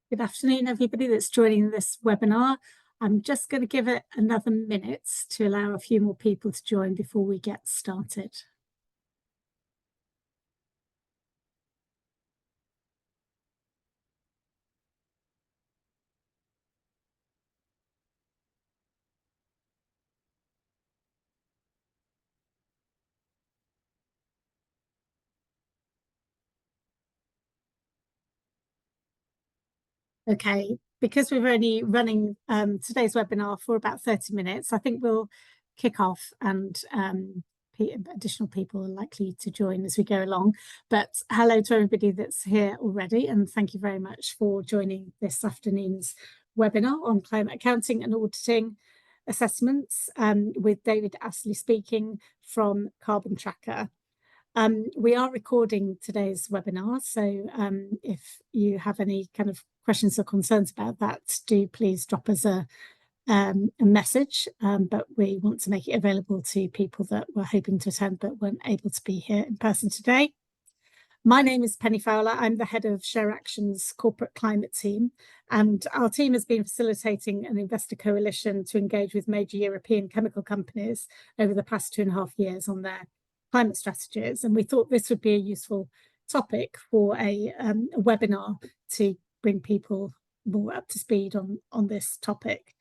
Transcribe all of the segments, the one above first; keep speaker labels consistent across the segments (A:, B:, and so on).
A: Good afternoon, everybody that's joining this webinar. I'm just going to give it another minute to allow a few more people to join before we get started. Okay, because we're only running today's webinar for about 30 minutes, I think we'll kick off and additional people are likely to join as we go along. But hello to everybody that's here already, and thank you very much for joining this afternoon's webinar on climate accounting and auditing assessments with David Astley speaking from Carbon Tracker. We are recording today's webinar, so if you have any kind of questions or concerns about that, do please drop us a message, but we want to make it available to people that were hoping to attend but weren't able to be here in person today. My name is Penny Fowler. I'm the head of ShareAction's corporate climate team, and our team has been facilitating an investor coalition to engage with major European chemical companies over the past 2.5 years on their climate strategies, and we thought this would be a useful topic for a webinar to bring people more up to speed on this topic.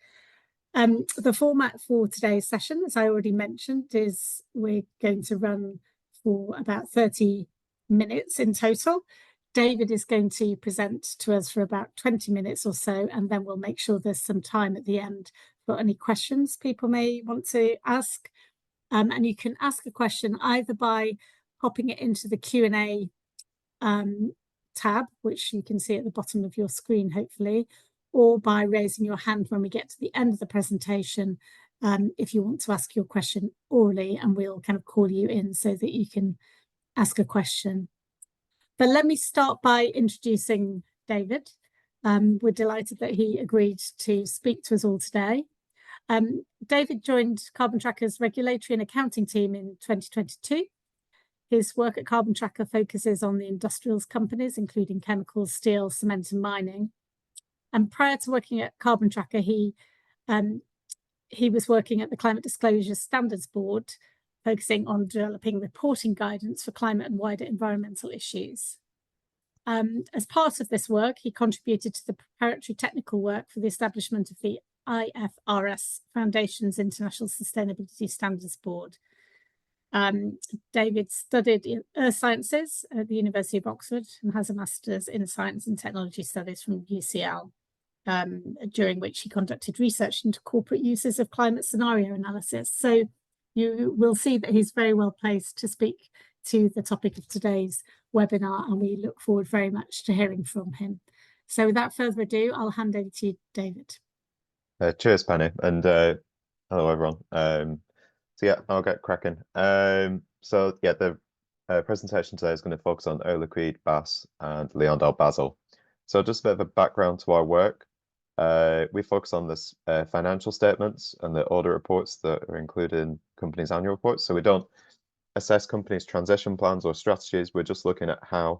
A: The format for today's session, as I already mentioned, is we're going to run for about 30 minutes in total. David is going to present to us for about 20 minutes or so, and then we'll make sure there's some time at the end for any questions people may want to ask. And you can ask a question either by popping it into the Q&A tab, which you can see at the bottom of your screen, hopefully, or by raising your hand when we get to the end of the presentation, if you want to ask your question orally, and we'll kind of call you in so that you can ask a question. But let me start by introducing David. We're delighted that he agreed to speak to us all today. David joined Carbon Tracker's regulatory and accounting team in 2022. His work at Carbon Tracker focuses on the industrials companies, including chemicals, steel, cement, and mining. And prior to working at Carbon Tracker, he was working at the Climate Disclosure Standards Board, focusing on developing reporting guidance for climate and wider environmental issues. As part of this work, he contributed to the preparatory technical work for the establishment of the IFRS Foundation's International Sustainability Standards Board. David studied in Earth Sciences at the University of Oxford and has a Master's in Science and Technology Studies from UCL, during which he conducted research into corporate uses of climate scenario analysis. So you will see that he's very well placed to speak to the topic of today's webinar, and we look forward very much to hearing from him. So without further ado, I'll hand over to you, David.
B: Cheers, Penny, and hello, everyone. So yeah, I'll get cracking. So yeah, the presentation today is going to focus on Air Liquide, BASF and LyondellBasell. So just a bit of a background to our work. We focus on this financial statements and the audit reports that are included in companies' annual reports. So we don't assess companies' transition plans or strategies. We're just looking at how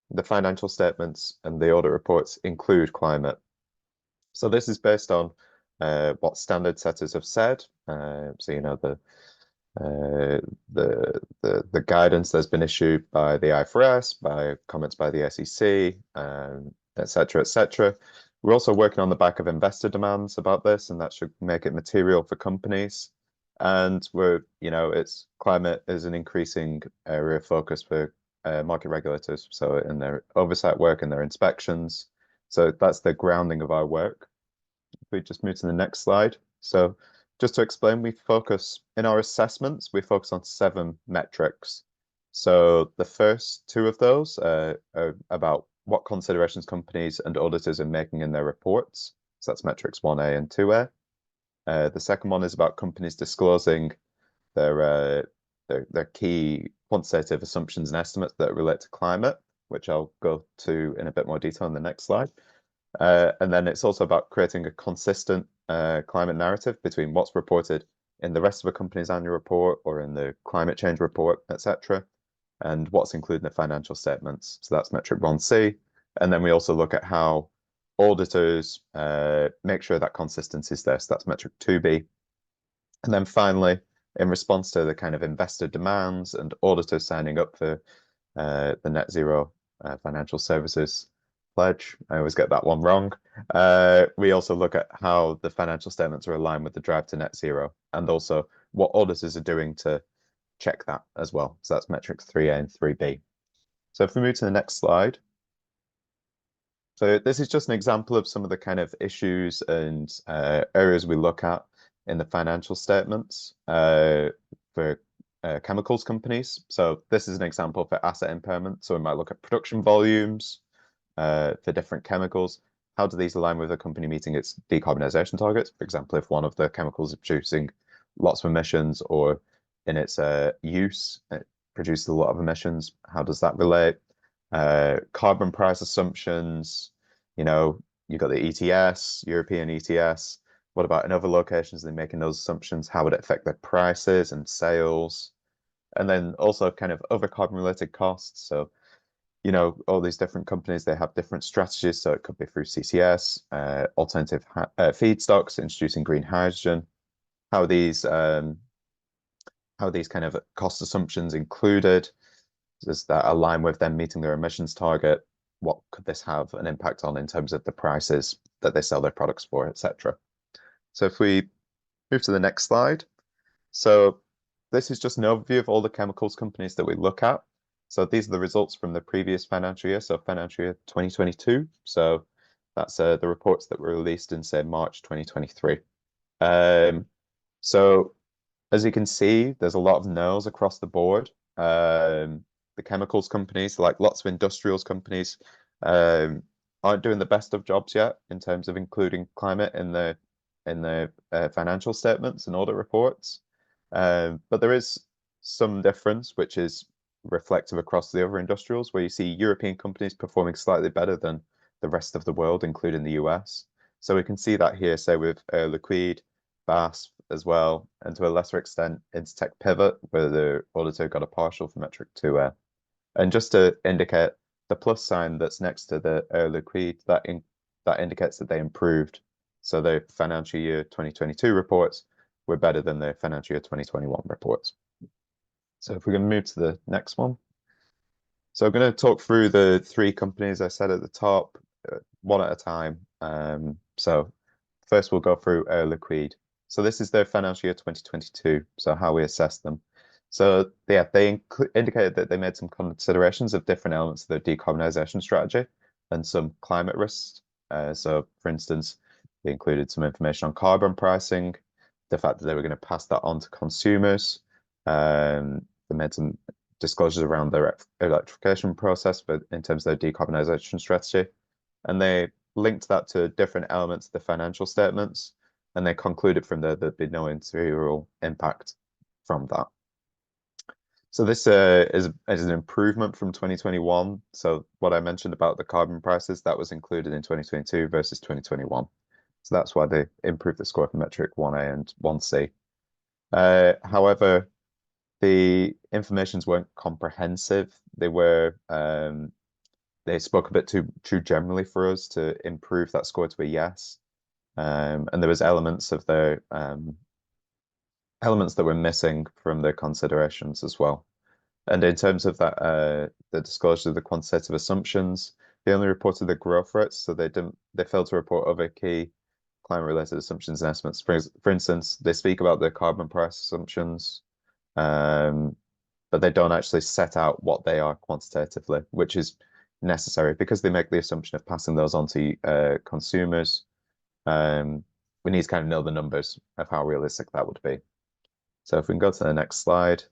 B: the financial statements and the audit reports include climate. So this is based on what standard setters have said. So you know the guidance that's been issued by the IFRS, by comments by the SEC, etc., etc. We're also working on the back of investor demands about this, and that should make it material for companies. And climate is an increasing area of focus for market regulators. So in their oversight work and their inspections. So that's the grounding of our work. If we just move to the next slide. So just to explain, in our assessments, we focus on 7 metrics. So the first 2 of those are about what considerations companies and auditors are making in their reports. So that's metrics 1A and 2A. The second one is about companies disclosing their key quantitative assumptions and estimates that relate to climate, which I'll go to in a bit more detail in the next slide. And then it's also about creating a consistent climate narrative between what's reported in the rest of a company's annual report or in the climate change report, etc., and what's included in the financial statements. So that's metric 1C. And then we also look at how auditors make sure that consistency is there. So that's metric 2B. And then finally, in response to the kind of investor demands and auditors signing up for the net zero financial services pledge, I always get that one wrong. We also look at how the financial statements are aligned with the drive to net zero, and also what auditors are doing to check that as well. So that's metrics 3A and 3B. So if we move to the next slide. So this is just an example of some of the kind of issues and areas we look at in the financial statements for chemicals companies. So this is an example for asset impairment. So we might look at production volumes for different chemicals. How do these align with a company meeting its decarbonization targets? For example, if one of the chemicals is producing lots of emissions, or in its use, it produces a lot of emissions, how does that relate? Carbon price assumptions, you know, you've got the ETS, European ETS. What about in other locations? They're making those assumptions. How would it affect their prices and sales? And then also kind of other carbon related costs. So, you know, all these different companies, they have different strategies. So it could be through CCS, alternative feedstocks, introducing green hydrogen. How these kind of cost assumptions included, does that align with them meeting their emissions target? What could this have an impact on in terms of the prices that they sell their products for, etc. So if we move to the next slide. So this is just an overview of all the chemicals companies that we look at. So these are the results from the previous financial year, so financial year 2022. So that's the reports that were released in, say, March 2023. So as you can see, there's a lot of no's across the board. The chemicals companies, like lots of industrials companies, aren't doing the best of jobs yet in terms of including climate in the financial statements and audit reports. But there is some difference, which is reflective across the other industrials, where you see European companies performing slightly better than the rest of the world, including the US. So we can see that here, say with Air Liquide, BASF as well, and to a lesser extent, Intertek Pivot, where the auditor got a partial for metric 2A. And just to indicate the plus sign that's next to the Air Liquide, that indicates that they improved. So the financial year 2022 reports were better than the financial year 2021 reports. So if we're going to move to the next one. So I'm going to talk through the three companies I said at the top, one at a time. So first we'll go through Air Liquide. So this is their financial year 2022, so how we assess them. So yeah, they indicated that they made some considerations of different elements of their decarbonization strategy and some climate risks. So for instance, they included some information on carbon pricing, the fact that they were going to pass that on to consumers. They made some disclosures around their electrification process in terms of their decarbonization strategy. And they linked that to different elements of the financial statements. And they concluded from there that there'd be no material impact from that. So this is an improvement from 2021. So what I mentioned about the carbon prices, that was included in 2022 versus 2021. So that's why they improved the score for metric 1A and 1C. However, the informations weren't comprehensive. They were they spoke a bit too generally for us to improve that score to a yes. And there was elements of their elements that were missing from their considerations as well. And in terms of that, the disclosure of the quantitative assumptions, they only reported the growth rates, so they failed to report other key climate-related assumptions and estimates. For instance, they speak about the carbon price assumptions, but they don't actually set out what they are quantitatively, which is necessary because they make the assumption of passing those on to consumers. We need to kind of know the numbers of how realistic that would be. So if we can go to the next slide.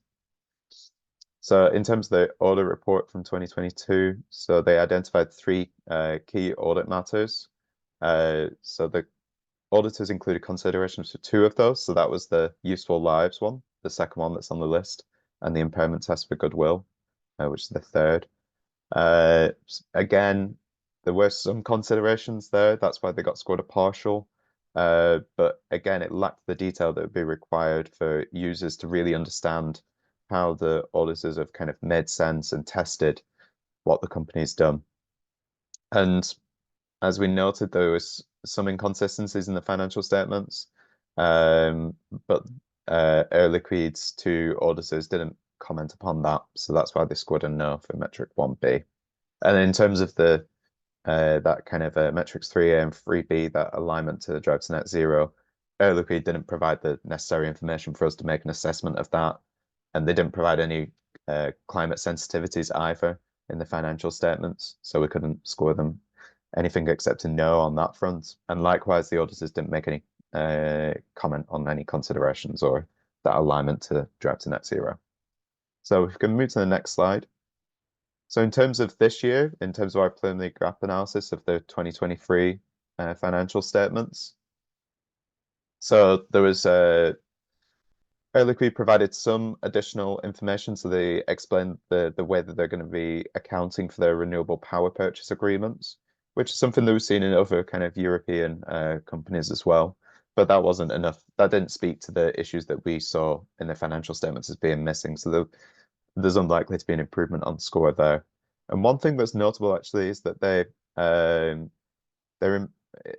B: So in terms of the audit report from 2022, so they identified three key audit matters. So the auditors included considerations for two of those. So that was the useful lives one, the second one that's on the list, and the impairment test for goodwill, which is the third. Again, there were some considerations there. That's why they got scored a partial. But again, it lacked the detail that would be required for users to really understand how the auditors have kind of made sense and tested what the company's done. And as we noted, there was some inconsistencies in the financial statements, but Air Liquide's two auditors didn't comment upon that, so that's why they scored a no for metric 1B. And in terms of the that kind of metrics 3A and 3B, that alignment to the drive to net zero, Air Liquide didn't provide the necessary information for us to make an assessment of that, and they didn't provide any climate sensitivities either in the financial statements, so we couldn't score them anything except a no on that front. And likewise, the auditors didn't make any comment on any considerations or that alignment to drive to net zero. So if we can move to the next slide. So in terms of this year, in terms of our preliminary gap analysis of the 2023 financial statements, so there was Air Liquide provided some additional information, so they explained the way that they're going to be accounting for their renewable power purchase agreements, which is something that we've seen in other kind of European companies as well. But that wasn't enough. That didn't speak to the issues that we saw in the financial statements as being missing. So there's unlikely to be an improvement on score there. And one thing that's notable actually is that they're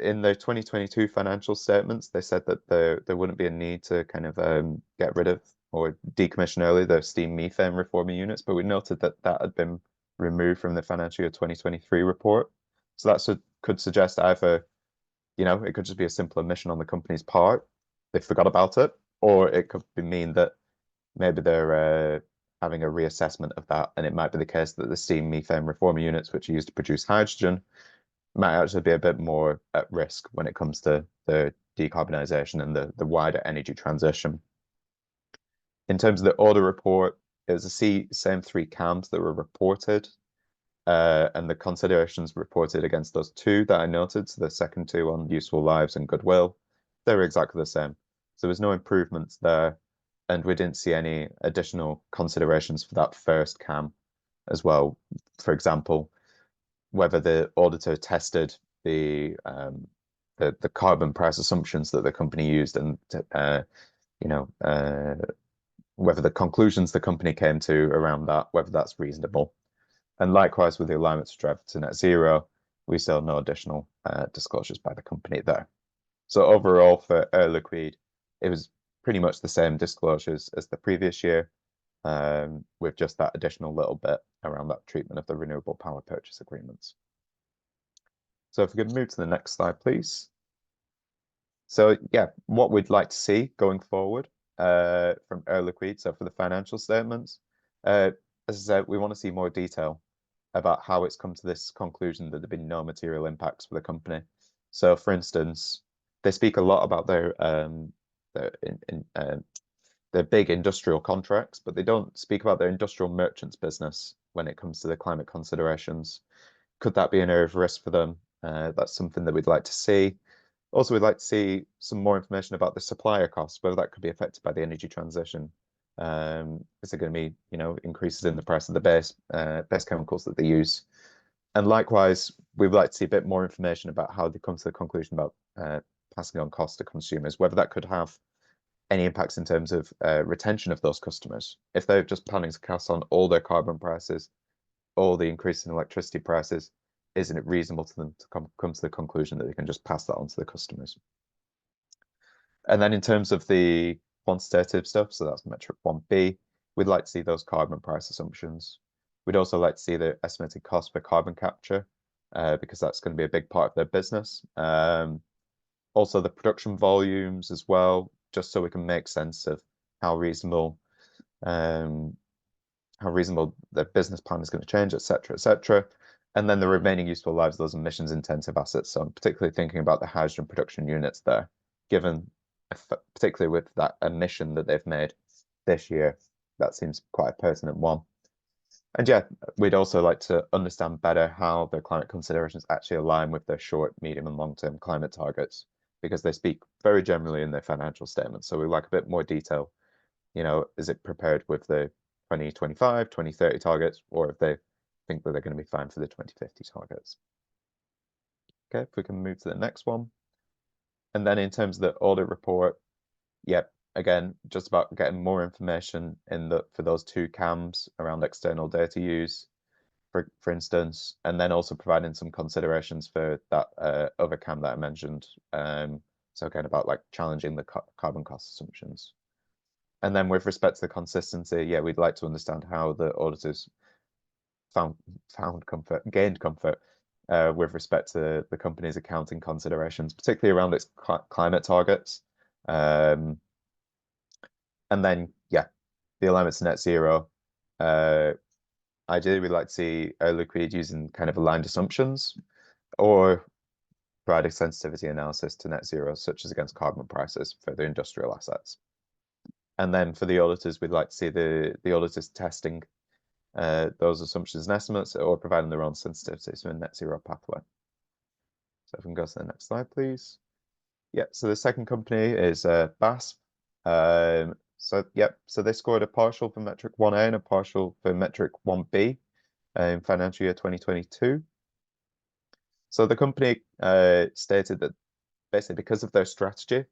B: in their 2022 financial statements, they said that there wouldn't be a need to kind of get rid of or decommission early the steam methane reforming units, but we noted that that had been removed from the financial year 2023 report. So that could suggest either, it could just be a simple omission on the company's part, they forgot about it, or it could mean that maybe they're having a reassessment of that, and it might be the case that the steam methane reformer units, which are used to produce hydrogen, might actually be a bit more at risk when it comes to the decarbonisation and the wider energy transition. In terms of the audit report, it was the same three CAMs that were reported, and the considerations reported against those two that I noted, so the second two on useful lives and goodwill, they were exactly the same. So there was no improvements there, and we didn't see any additional considerations for that first CAM as well. For example, whether the auditor tested the carbon price assumptions that the company used, and whether the conclusions the company came to around that, whether that's reasonable. And likewise with the alignment to drive to net zero, we saw no additional disclosures by the company there. So overall for Air Liquide, it was pretty much the same disclosures as the previous year, with just that additional little bit around that treatment of the renewable power purchase agreements. So if we could move to the next slide, please. So yeah, what we'd like to see going forward from Air Liquide, so for the financial statements, as I said, we want to see more detail about how it's come to this conclusion that there've been no material impacts for the company. So for instance, they speak a lot about their big industrial contracts, but they don't speak about their industrial merchants business when it comes to the climate considerations. Could that be an area of risk for them? That's something that we'd like to see. Also, we'd like to see some more information about the supplier costs, whether that could be affected by the energy transition. Is there going to be, increases in the price of the base chemicals that they use? And likewise, we'd like to see a bit more information about how they come to the conclusion about passing on costs to consumers, whether that could have any impacts in terms of retention of those customers. If they're just planning to pass on all their carbon prices, all the increase in electricity prices, isn't it reasonable to them to come to the conclusion that they can just pass that on to the customers? And then in terms of the quantitative stuff, so that's metric 1B, we'd like to see those carbon price assumptions. We'd also like to see the estimated cost for carbon capture, because that's going to be a big part of their business. Also the production volumes as well, just so we can make sense of how reasonable their business plan is going to change, etc., etc. And then the remaining useful lives of those emissions intensive assets. So I'm particularly thinking about the hydrogen production units there, given particularly with that emission that they've made this year, that seems quite a pertinent one. And yeah, we'd also like to understand better how their climate considerations actually align with their short, medium, and long-term climate targets, because they speak very generally in their financial statements. So we'd like a bit more detail. Is it prepared with the 2025, 2030 targets, or if they think that they're going to be fine for the 2050 targets? Okay, if we can move to the next one. And then in terms of the audit report, yep, again, just about getting more information for those two CAMs around external data use. for instance, and then also providing some considerations for that other CAM that I mentioned. So kind of about like challenging the carbon cost assumptions. And then with respect to the consistency, yeah, we'd like to understand how the auditors gained comfort with respect to the company's accounting considerations, particularly around its climate targets. And then, yeah, the alignment to net zero. Ideally, we'd like to see Air Liquide using kind of aligned assumptions or providing sensitivity analysis to net zero, such as against carbon prices for the industrial assets. And then for the auditors, we'd like to see the auditors testing those assumptions and estimates or providing their own sensitivities to a net zero pathway. So if we can go to the next slide, please. Yeah, so the second company is BASF. So they scored a partial for metric 1A and a partial for metric 1B in financial year 2022. So the company stated that basically because of their strategy,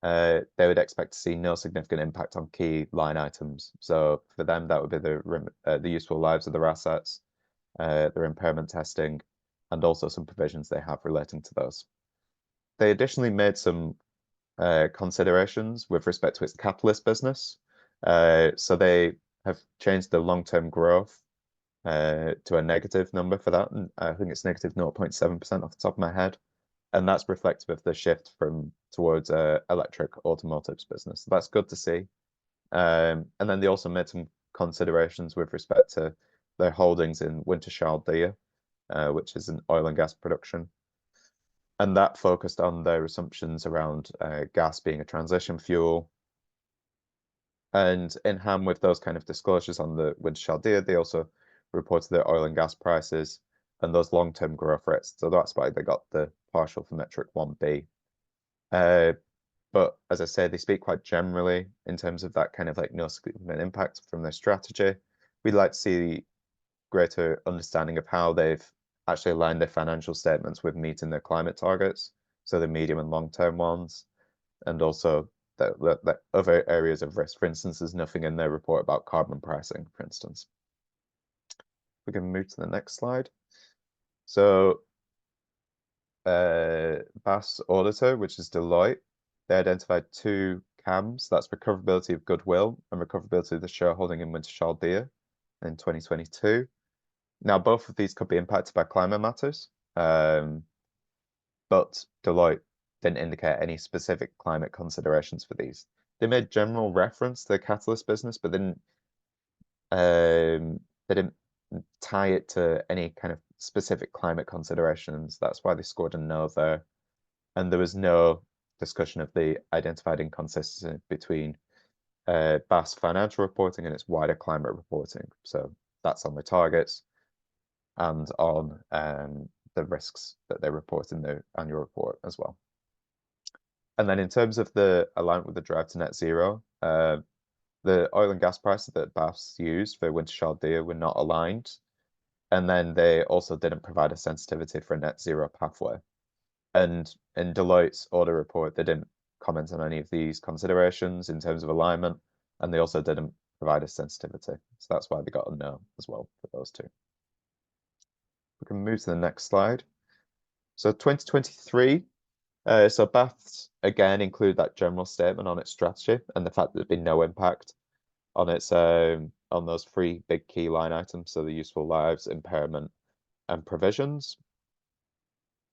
B: they would expect to see no significant impact on key line items. So for them, that would be the useful lives of their assets, their impairment testing, and also some provisions they have relating to those. They additionally made some considerations with respect to its catalyst business. So they have changed the long-term growth to a negative number for that, and I think it's negative 0.7% off the top of my head. And that's reflective of the shift towards electric automotives business. So that's good to see. And then they also made some considerations with respect to their holdings in Wintershall, which is an oil and gas production. And that focused on their assumptions around gas being a transition fuel. And in hand with those kind of disclosures on the Wintershall, they also reported their oil and gas prices and those long-term growth rates. So that's why they got the partial for metric 1B. But as I say, they speak quite generally in terms of that kind of like no significant impact from their strategy. We'd like to see greater understanding of how they've actually aligned their financial statements with meeting their climate targets, so the medium and long-term ones, and also the other areas of risk. For instance, there's nothing in their report about carbon pricing, for instance. We can move to the next slide. So BASF's auditor, which is Deloitte, they identified two CAMs, that's recoverability of goodwill and recoverability of the shareholding in Wintershall in 2022. Now, both of these could be impacted by climate matters, but Deloitte didn't indicate any specific climate considerations for these. They made general reference to the catalyst business, but they didn't tie it to any kind of specific climate considerations. That's why they scored a no there. And there was no discussion of the identified inconsistency between BASF financial reporting and its wider climate reporting. So that's on the targets and on the risks that they report in their annual report as well. And then in terms of the alignment with the drive to net zero, the oil and gas prices that BASF used for Wintershall were not aligned. And then they also didn't provide a sensitivity for a net zero pathway. And in Deloitte's audit report, they didn't comment on any of these considerations in terms of alignment, and they also didn't provide a sensitivity. So that's why they got a no as well for those two. We can move to the next slide. So 2023, so BASF again include that general statement on its strategy and the fact that there's been no impact on its on those three big key line items, so the useful lives, impairment, and provisions.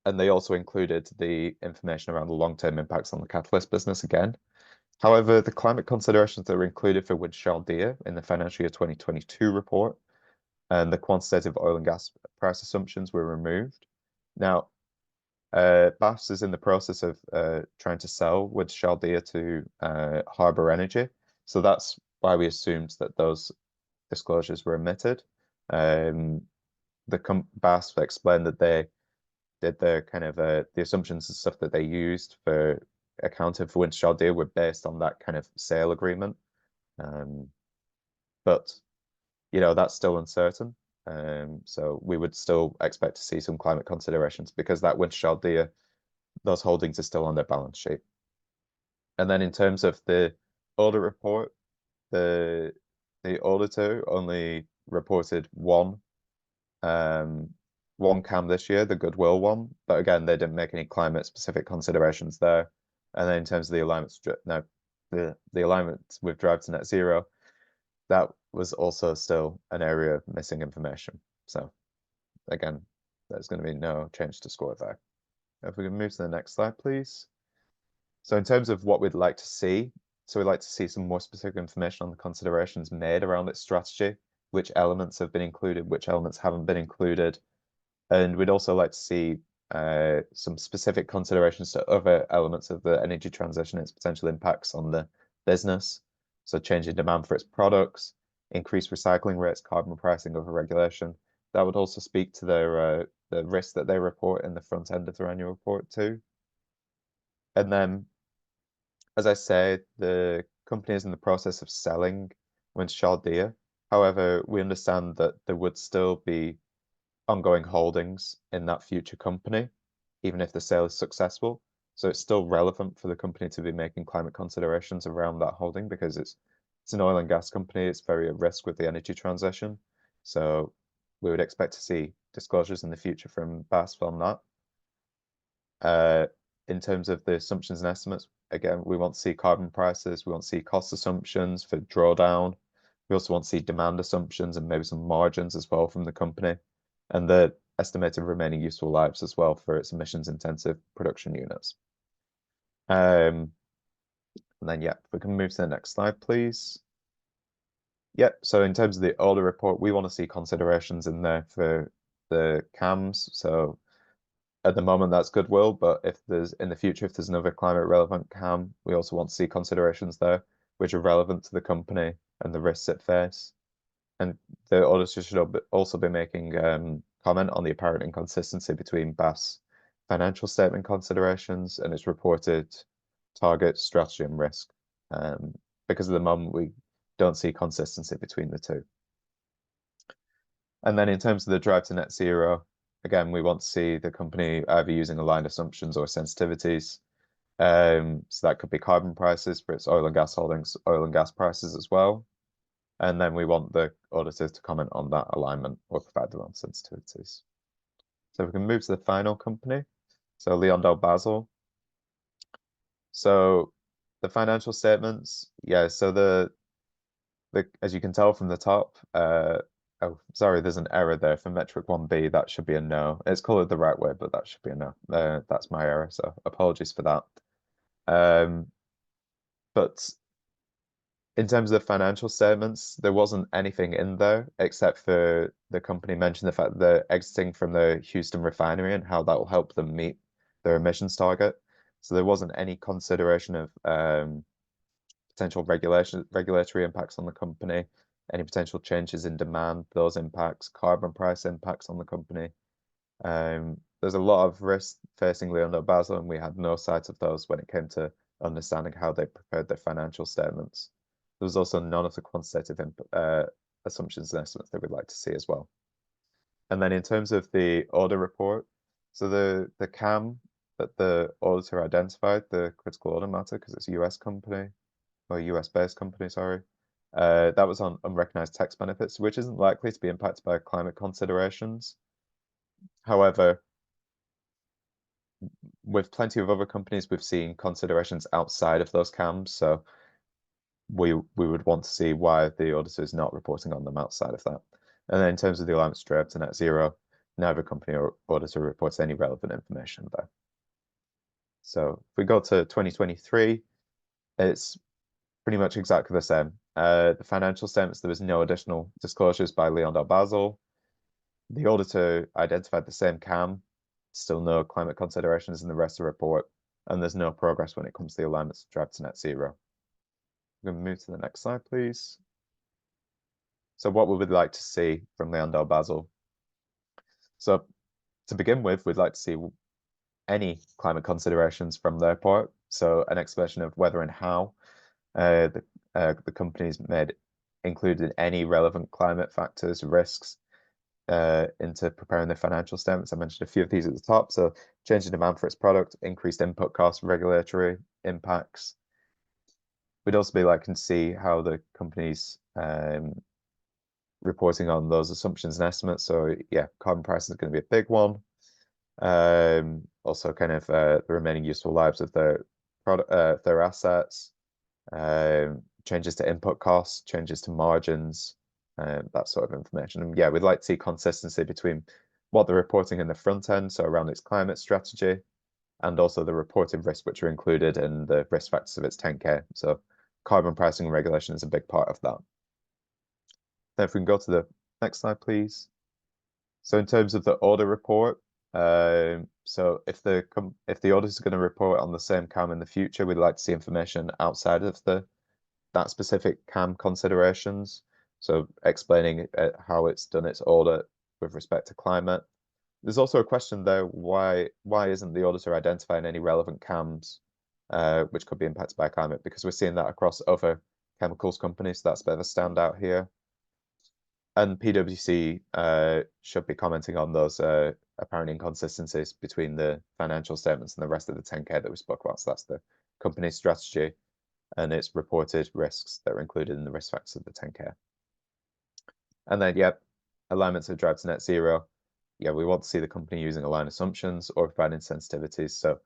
B: And they also included the information around the long-term impacts on the catalyst business again. However, the climate considerations that were included for Wintershall in the financial year 2022 report and the quantitative oil and gas price assumptions were removed. Now, BASF is in the process of trying to sell Wintershall to Harbour Energy. So that's why we assumed that those disclosures were omitted. The BASF explained that they did the kind of the assumptions and stuff that they used for accounting for Wintershall were based on that kind of sale agreement. But you know, that's still uncertain. So we would still expect to see some climate considerations because that Wintershall those holdings are still on their balance sheet. And then in terms of the audit report, the auditor only reported one one CAM this year, the goodwill one, but again, they didn't make any climate specific considerations there. And then in terms of the alignment, the alignment with drive to net zero, that was also still an area of missing information. So again, there's going to be no change to score there. If we can move to the next slide, please. So in terms of what we'd like to see, so we'd like to see some more specific information on the considerations made around its strategy, which elements have been included, which elements haven't been included. And we'd also like to see some specific considerations to other elements of the energy transition, its potential impacts on the business. So changing demand for its products, increased recycling rates, carbon pricing, other regulation. That would also speak to their the risk that they report in the front end of their annual report too. And then, as I say, the company is in the process of selling Wintershall Dea. However, we understand that there would still be ongoing holdings in that future company, even if the sale is successful. So it's still relevant for the company to be making climate considerations around that holding because it's an oil and gas company. It's very at risk with the energy transition. So we would expect to see disclosures in the future from BASF on that. In terms of the assumptions and estimates, again, we want to see carbon prices. We want to see cost assumptions for drawdown. We also want to see demand assumptions and maybe some margins as well from the company, and the estimated remaining useful lives as well for its emissions-intensive production units. And then, yeah, if we can move to the next slide, please. Yeah, so in terms of the audit report, we want to see considerations in there for the CAMs. So at the moment, that's goodwill, but if there's in the future, if there's another climate relevant CAM, we also want to see considerations there, which are relevant to the company and the risks it face. And the auditor should also be making comment on the apparent inconsistency between BASF's financial statement considerations and its reported target, strategy, and risk. Because at the moment, we don't see consistency between the two. And then in terms of the drive to net zero, again, we want to see the company either using aligned assumptions or sensitivities. So that could be carbon prices for its oil and gas holdings, oil and gas prices as well. And then we want the auditors to comment on that alignment or provide their own sensitivities. So we can move to the final company. So LyondellBasell. So the financial statements, yeah, so the as you can tell from the top, oh, sorry, there's an error there for metric 1B. That should be a no. It's colored the right way, but that should be a no. That's my error, so apologies for that. But in terms of the financial statements, there wasn't anything in there except for the company mentioned the fact that they're exiting from the Houston refinery and how that will help them meet their emissions target. So there wasn't any consideration of potential regulatory impacts on the company, any potential changes in demand, those impacts, carbon price impacts on the company. There's a lot of risk facing LyondellBasell, and we had no sight of those when it came to understanding how they prepared their financial statements. There was also none of the quantitative assumptions and estimates that we'd like to see as well. And then in terms of the audit report, so the CAM that the auditor identified, the critical audit matter, because it's a US company, or a US-based company, sorry, that was on unrecognized tax benefits, which isn't likely to be impacted by climate considerations. However, with plenty of other companies, we've seen considerations outside of those CAMs, so we would want to see why the auditor is not reporting on them outside of that. And then in terms of the alignment drive to net zero, neither company or auditor reports any relevant information there. So if we go to 2023, it's pretty much exactly the same. The financial statements, there was no additional disclosures by LyondellBasell. The auditor identified the same CAM, still no climate considerations in the rest of the report, and there's no progress when it comes to the alignments drive to net zero. We're going to move to the next slide, please. So what we would like to see from LyondellBasell. So to begin with, we'd like to see any climate considerations from their part. So an explanation of whether and how the company's included any relevant climate factors, risks into preparing their financial statements. I mentioned a few of these at the top. So change in demand for its product, increased input costs, regulatory impacts. We'd also be liking to see how the company's reporting on those assumptions and estimates. So yeah, carbon pricing is going to be a big one. Also kind of the remaining useful lives of their product, their assets, changes to input costs, changes to margins, that sort of information. And yeah, we'd like to see consistency between what they're reporting in the front end, so around its climate strategy, and also the reported risks which are included in the risk factors of its 10K. So carbon pricing and regulation is a big part of that. Then if we can go to the next slide, please. So in terms of the audit report, so if the audit is going to report on the same CAM in the future, we'd like to see information outside of that specific CAM considerations. So explaining how it's done its audit with respect to climate. There's also a question there, why isn't the auditor identifying any relevant CAMs which could be impacted by climate? Because we're seeing that across other chemicals companies, so that's a bit of a standout here. And PwC should be commenting on those apparent inconsistencies between the financial statements and the rest of the 10K that we spoke about. So that's the company's strategy and its reported risks that are included in the risk factors of the 10K. And then, yep, alignment to drive to net zero. Yeah, we want to see the company using aligned assumptions or providing sensitivities. So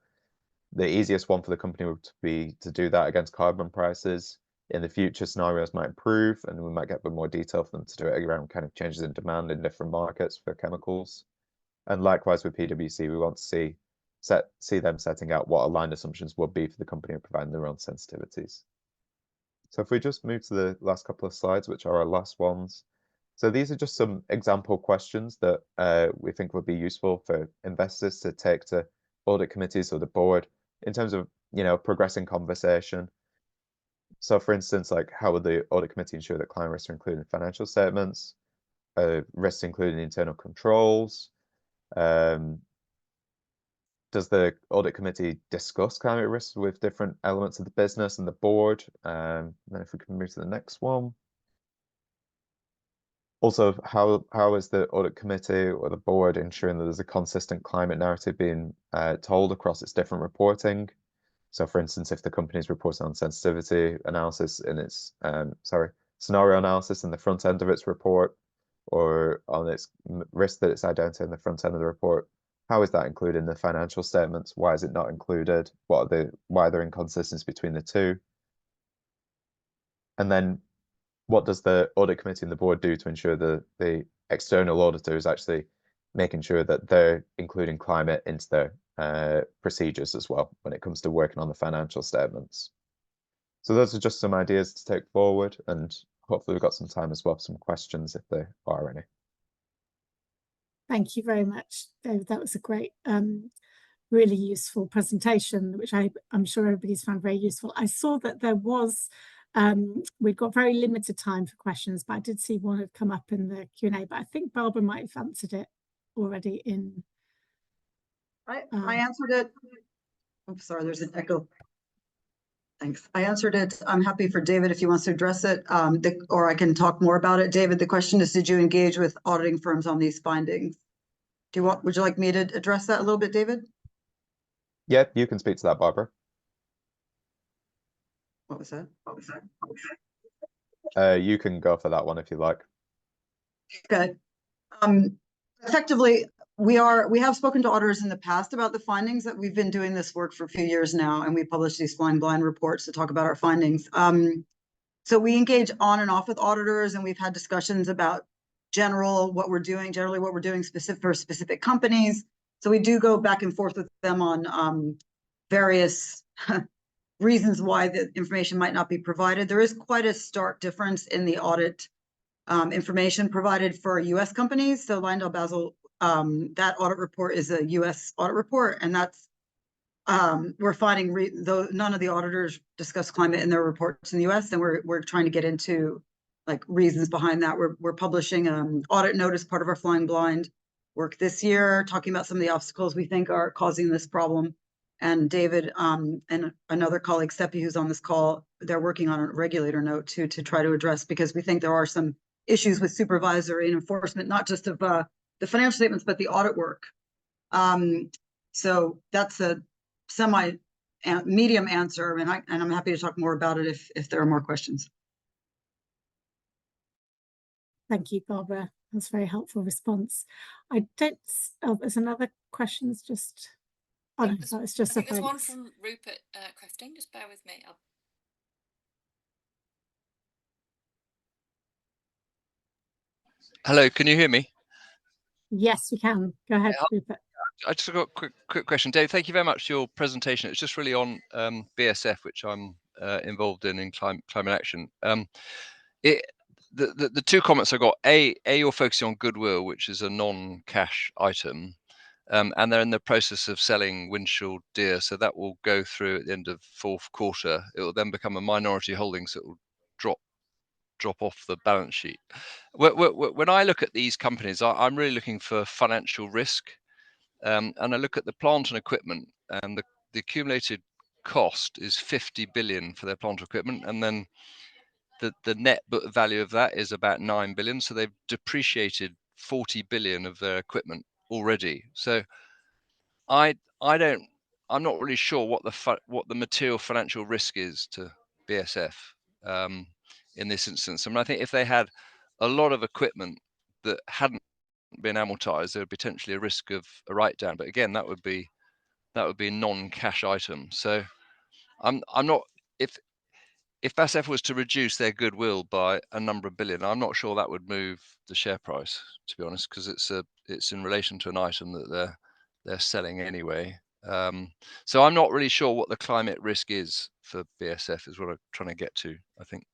B: the easiest one for the company would be to do that against carbon prices. In the future, scenarios might improve, and we might get a bit more detail for them to do it around kind of changes in demand in different markets for chemicals. And likewise with PwC, we want to see them setting out what aligned assumptions would be for the company and providing their own sensitivities. So if we just move to the last couple of slides, which are our last ones. So these are just some example questions that we think would be useful for investors to take to audit committees or the board in terms of, progressing conversation. So for instance, like how would the audit committee ensure that climate risks are included in financial statements, risks including internal controls? Does the audit committee discuss climate risks with different elements of the business and the board? Then if we can move to the next one. Also, how is the audit committee or the board ensuring that there's a consistent climate narrative being told across its different reporting? So for instance, if the company is reporting on sensitivity analysis in its, scenario analysis in the front end of its report, or on its risk that it's identified in the front end of the report, how is that included in the financial statements? Why is it not included? Why are there inconsistencies between the two? And then what does the audit committee and the board do to ensure that the external auditor is actually making sure that they're including climate into their procedures as well when it comes to working on the financial statements? So those are just some ideas to take forward, and hopefully we've got some time as well for some questions if there are any.
A: Thank you very much, David. That was a great, really useful presentation, which I'm sure everybody's found very useful. I saw that there was, we've got very limited time for questions, but I did see one had come up in the Q&A, but I think Barbara might have answered it already in...
C: I answered it. I'm sorry, there's an echo. Thanks. I answered it. I'm happy for David if he wants to address it, or I can talk more about it. David, the question is, did you engage with auditing firms on these findings? Would you like me to address that a little bit, David?
B: Yeah, you can speak to that, Barbara.
C: What was that?
B: You can go for that one if you like.
C: Okay. Effectively, we have spoken to auditors in the past about the findings. That we've been doing this work for a few years now, and we publish these flying blind reports to talk about our findings. So we engage on and off with auditors, and we've had discussions about generally what we're doing for specific companies. So we do go back and forth with them on various reasons why the information might not be provided. There is quite a stark difference in the audit information provided for U.S. companies. So LyondellBasell, that audit report is a U.S. audit report, and that's we're finding though none of the auditors discuss climate in their reports in the U.S., and we're trying to get into like reasons behind that. We're publishing audit notice, part of our flying blind work this year, talking about some of the obstacles we think are causing this problem. And David and another colleague, Seppi, who's on this call, they're working on a regulator note to try to address, because we think there are some issues with supervisory and enforcement, not just of the financial statements, but the audit work. So that's a medium answer, and I'm happy to talk more about it if there are more questions.
A: Thank you, Barbara. That's a very helpful response. I don't. Oh, there's another question. It's just. Oh no, no, it's just.
D: I think there's one from Rupert Crafting. Just bear with me.
E: Hello, can you hear me?
A: Yes, we can. Go ahead, Rupert.
E: I just got a quick question, Dave. Thank you very much for your presentation. It's just really on BASF, which I'm involved in climate action. The two comments I got: a you're focusing on goodwill, which is a non-cash item, and they're in the process of selling Windshield Deer, so that will go through at the end of fourth quarter. It will then become a minority holding, so it will drop off the balance sheet. When I look at these companies, I'm really looking for financial risk, and I look at the plant and equipment, and the accumulated cost is 50 billion for their plant equipment, and then the net book value of that is about 9 billion. So they've depreciated 40 billion of their equipment already. So I'm not really sure what the material financial risk is to BASF in this instance. I mean, I think if they had a lot of equipment that hadn't been amortized, there would be potentially a risk of a write down. But again, that would be a non-cash item. So I'm not, if BASF was to reduce their goodwill by a number of billion, I'm not sure that would move the share price, to be honest, because it's in relation to an item that they're selling anyway. So I'm not really sure what the climate risk is for BASF, is what I'm trying to get to, I think.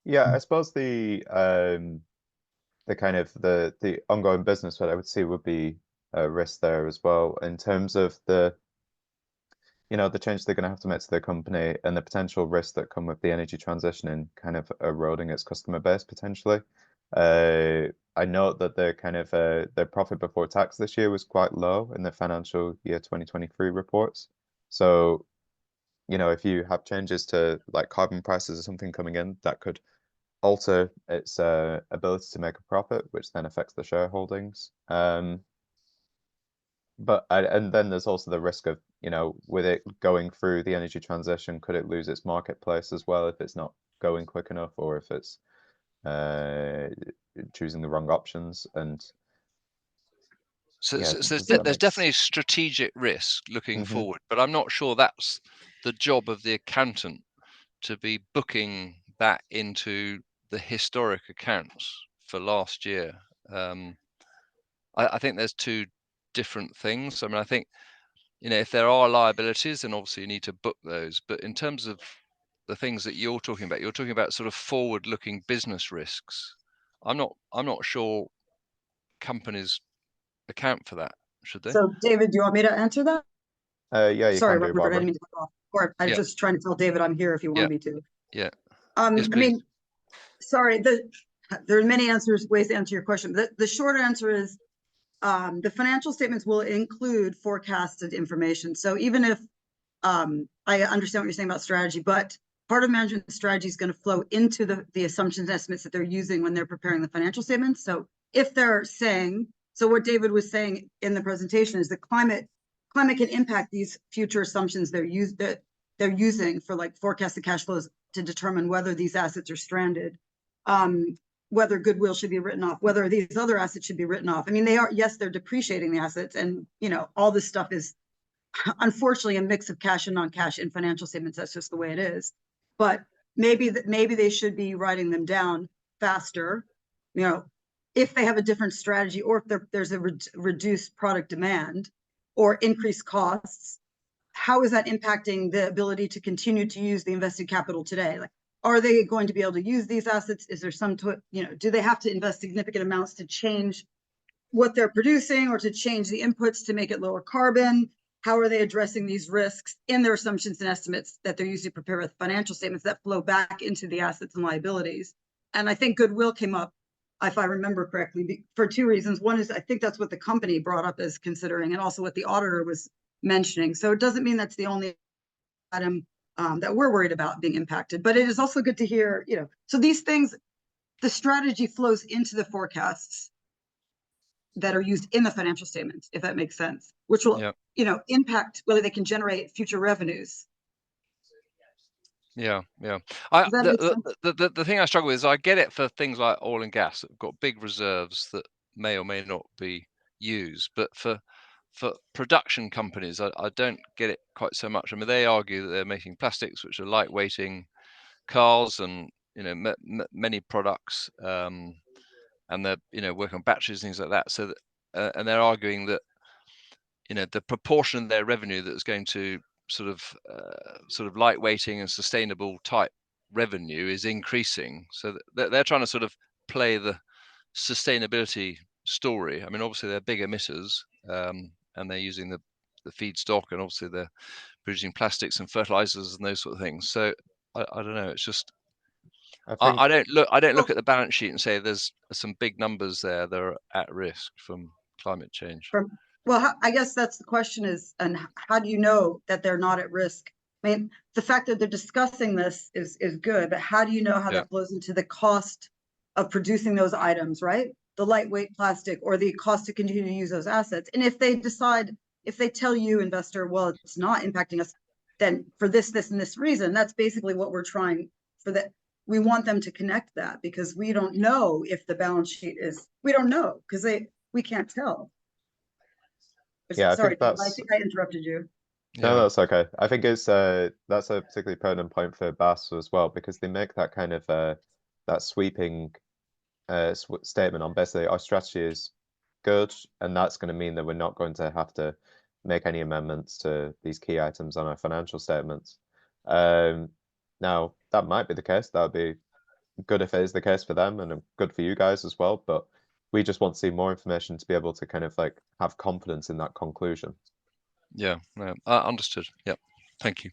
B: Yeah, I suppose the kind of the ongoing business, what I would see would be a risk there as well, in terms of the change they're going to have to make to their company and the potential risks that come with the energy transition and kind of eroding its customer base potentially. I note that their kind of their profit before tax this year was quite low in the financial year 2023 reports. So, if you have changes to like carbon prices or something coming in, that could alter its ability to make a profit, which then affects the shareholdings. And then there's also the risk of, with it going through the energy transition, could it lose its marketplace as well if it's not going quick enough, or if it's choosing the wrong options? And
E: so,
B: yeah,
E: so there's definitely strategic risk looking forward, but I'm not sure that's the job of the accountant to be booking that into the historic accounts for last year. I think there's two different things. I mean, I think, if there are liabilities, then obviously you need to book those. But in terms of the things that you're talking about sort of forward-looking business risks. I'm not sure companies account for that, should they?
C: So, David, do you want me to answer that?
B: Yeah, you
C: Sorry,
B: can do,
C: Robert, I
B: Barbara.
C: didn't mean to cut off. Or I'm just trying to tell David I'm here if you want me to.
E: Yeah.
C: Yes, I mean, sorry, there are many ways to answer your question. The short answer is the financial statements will include forecasted information. So even if I understand what you're saying about strategy, but part of management strategy is going to flow into the assumptions and estimates that they're using when they're preparing the financial statements. So if they're saying, so what David was saying in the presentation is the climate can impact these future assumptions they're using for like forecasted cash flows to determine whether these assets are stranded, whether goodwill should be written off, whether these other assets should be written off. I mean, they're depreciating the assets, and all this stuff is unfortunately a mix of cash and non-cash in financial statements. That's just the way it is. But maybe they should be writing them down faster, if they have a different strategy, or if there's a reduced product demand or increased costs. How is that impacting the ability to continue to use the invested capital today? Like, are they going to be able to use these assets? Is there do they have to invest significant amounts to change what they're producing or to change the inputs to make it lower carbon? How are they addressing these risks in their assumptions and estimates that they're using to prepare with financial statements that flow back into the assets and liabilities? And I think goodwill came up, if I remember correctly, for two reasons. One is I think that's what the company brought up as considering, and also what the auditor was mentioning. So it doesn't mean that's the only item that we're worried about being impacted, but it is also good to hear, so these things, the strategy flows into the forecasts that are used in the financial statements, if that makes sense, which will, impact whether they can generate future revenues.
E: Yeah.
C: Does that make sense?
E: The thing I struggle with is I get it for things like oil and gas that have got big reserves that may or may not be used, but for production companies, I don't get it quite so much. I mean, they argue that they're making plastics which are lightweighting cars and many products, and they're working on batteries and things like that. So that, and they're arguing that the proportion of their revenue that's going to sort of lightweighting and sustainable type revenue is increasing. So they're trying to sort of play the sustainability story. I mean, obviously they're big emitters, and they're using the feedstock, and obviously they're producing plastics and fertilizers and those sort of things. So I don't know. It's just I don't look at the balance sheet and say there's some big numbers there that are at risk from climate change.
C: Well, I guess that's the question is, and how do you know that they're not at risk? I mean, the fact that they're discussing this is good, but how do you know how that flows into the cost of producing those items, right? The lightweight plastic or the cost to continue to use those assets. And if they tell you, investor, well, it's not impacting us, then for this, and this reason, that's basically what we're trying for that. We want them to connect that because we don't know if the balance sheet we don't know because we can't tell.
B: Yeah,
C: Sorry,
B: I
C: think I interrupted you.
B: No, that's okay. I think it's that's a particularly pertinent point for BASF as well, because they make that kind of that sweeping statement on basically our strategy is good, and that's going to mean that we're not going to have to make any amendments to these key items on our financial statements. Now that might be the case. That would be good if it is the case for them, and good for you guys as well. But we just want to see more information to be able to kind of like have confidence in that conclusion.
E: Yeah, understood. Yeah, thank you.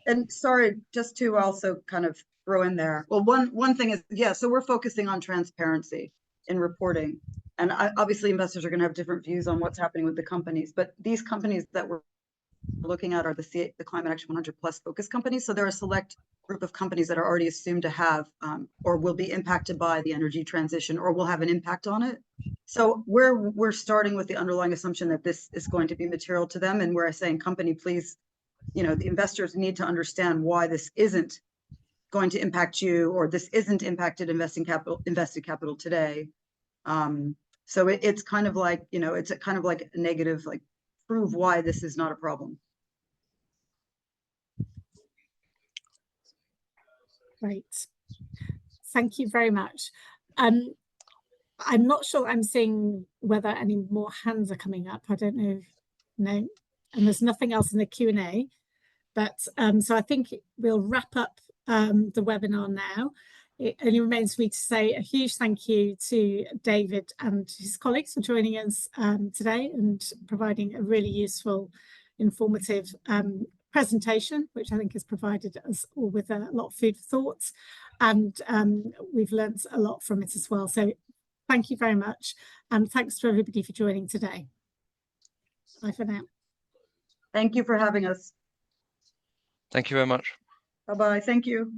C: And sorry, just to also kind of throw in there. Well, one thing is, so we're focusing on transparency in reporting. And obviously investors are going to have different views on what's happening with the companies, but these companies that we're looking at are the Climate Action 100 Plus focus companies. So there are a select group of companies that are already assumed to have or will be impacted by the energy transition or will have an impact on it. So we're starting with the underlying assumption that this is going to be material to them. And we're saying, company, please, the investors need to understand why this isn't going to impact you, or this isn't impacted invested capital today. So it's kind of like, it's a kind of like a negative, like prove why this is not a problem.
A: Great. Thank you very much. I'm not sure I'm seeing whether any more hands are coming up. I don't know. No. And there's nothing else in the Q&A. But so I think we'll wrap up the webinar now. It only remains for me to say a huge thank you to David and his colleagues for joining us today and providing a really useful, informative presentation, which I think has provided us all with a lot of food for thought. And we've learned a lot from it as well. So thank you very much. And thanks to everybody for joining today. Bye for now.
C: Thank you for having us.
E: Thank you very much.
C: Bye-bye. Thank you.